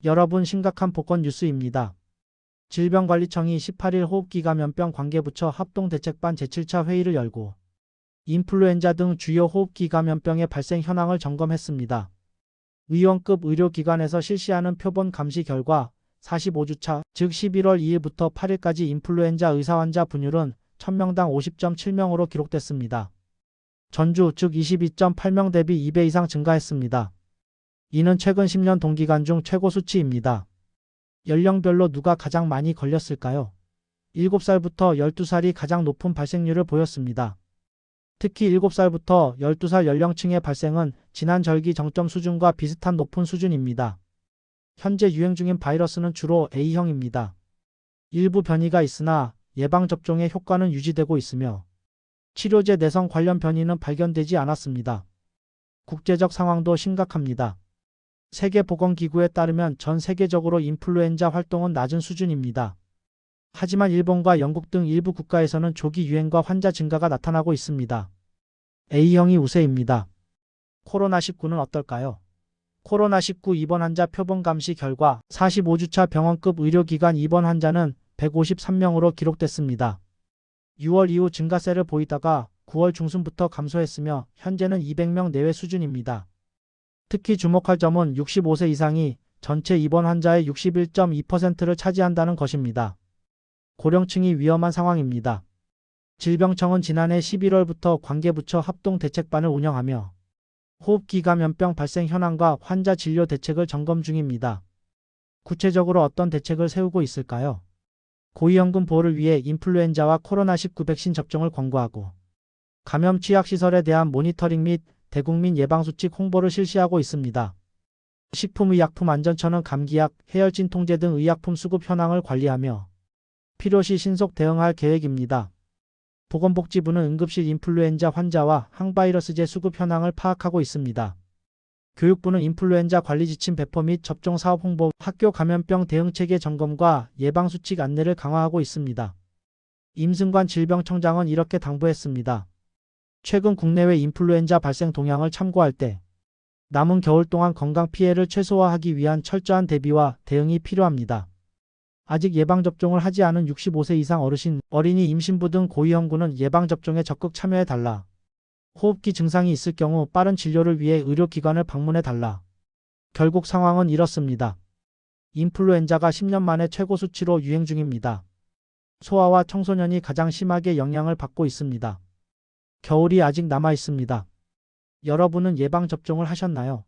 여러분, 심각한 보건 뉴스입니다. 질병관리청이 18일 호흡기감염병 관계부처 합동대책반 제7차 회의를 열고 인플루엔자 등 주요 호흡기감염병의 발생 현황을 점검했습니다. 의원급 의료기관에서 실시하는 표본 감시 결과 45주차, 즉 11월 2일부터 8일까지 인플루엔자 의사환자 분율은 1000명당 50.7명으로 기록됐습니다. 전주, 즉 22.8명 대비 2배 이상 증가했습니다. 이는 최근 10년 동기간 중 최고 수치입니다. 연령별로 누가 가장 많이 걸렸을까요? 7살부터 12살이 가장 높은 발생률을 보였습니다. 특히 7살부터 12살 연령층의 발생은 지난 절기 정점 수준과 비슷한 높은 수준입니다. 현재 유행 중인 바이러스는 주로 A형입니다. 일부 변이가 있으나 예방접종의 효과는 유지되고 있으며 치료제 내성 관련 변이는 발견되지 않았습니다. 국제적 상황도 심각합니다. 세계보건기구에 따르면 전 세계적으로 인플루엔자 활동은 낮은 수준입니다. 하지만 일본과 영국 등 일부 국가에서는 조기 유행과 환자 증가가 나타나고 있습니다. A형이 우세입니다. 코로나19는 어떨까요? 코로나19 입원 환자 표본 감시 결과 45주차 병원급 의료기관 입원 환자는 153명으로 기록됐습니다. 6월 이후 증가세를 보이다가 9월 중순부터 감소했으며 현재는 200명 내외 수준입니다. 특히 주목할 점은 65세 이상이 전체 입원 환자의 61.2%를 차지한다는 것입니다. 고령층이 위험한 상황입니다. 질병청은 지난해 11월부터 관계부처 합동대책반을 운영하며 호흡기 감염병 발생 현황과 환자 진료 대책을 점검 중입니다. 구체적으로 어떤 대책을 세우고 있을까요? 고위험군 보호를 위해 인플루엔자와 코로나19 백신 접종을 권고하고 감염 취약시설에 대한 모니터링 및 대국민 예방수칙 홍보를 실시하고 있습니다. 식품의약품안전처는 감기약, 해열진 통제 등 의약품 수급 현황을 관리하며 필요시 신속 대응할 계획입니다. 보건복지부는 응급실 인플루엔자 환자와 항바이러스제 수급 현황을 파악하고 있습니다. 교육부는 인플루엔자 관리 지침 배포 및 접종 사업 홍보, 학교 감염병 대응체계 점검과 예방수칙 안내를 강화하고 있습니다. 임승관 질병청장은 이렇게 당부했습니다. 최근 국내외 인플루엔자 발생 동향을 참고할 때 남은 겨울 동안 건강 피해를 최소화하기 위한 철저한 대비와 대응이 필요합니다. 아직 예방접종을 하지 않은 65세 이상 어르신, 어린이, 임신부 등 고위험군은 예방접종에 적극 참여해달라. 호흡기 증상이 있을 경우 빠른 진료를 위해 의료기관을 방문해달라. 결국 상황은 이렇습니다. 인플루엔자가 10년 만에 최고 수치로 유행 중입니다. 소아와 청소년이 가장 심하게 영향을 받고 있습니다. 겨울이 아직 남아 있습니다. 여러분은 예방접종을 하셨나요?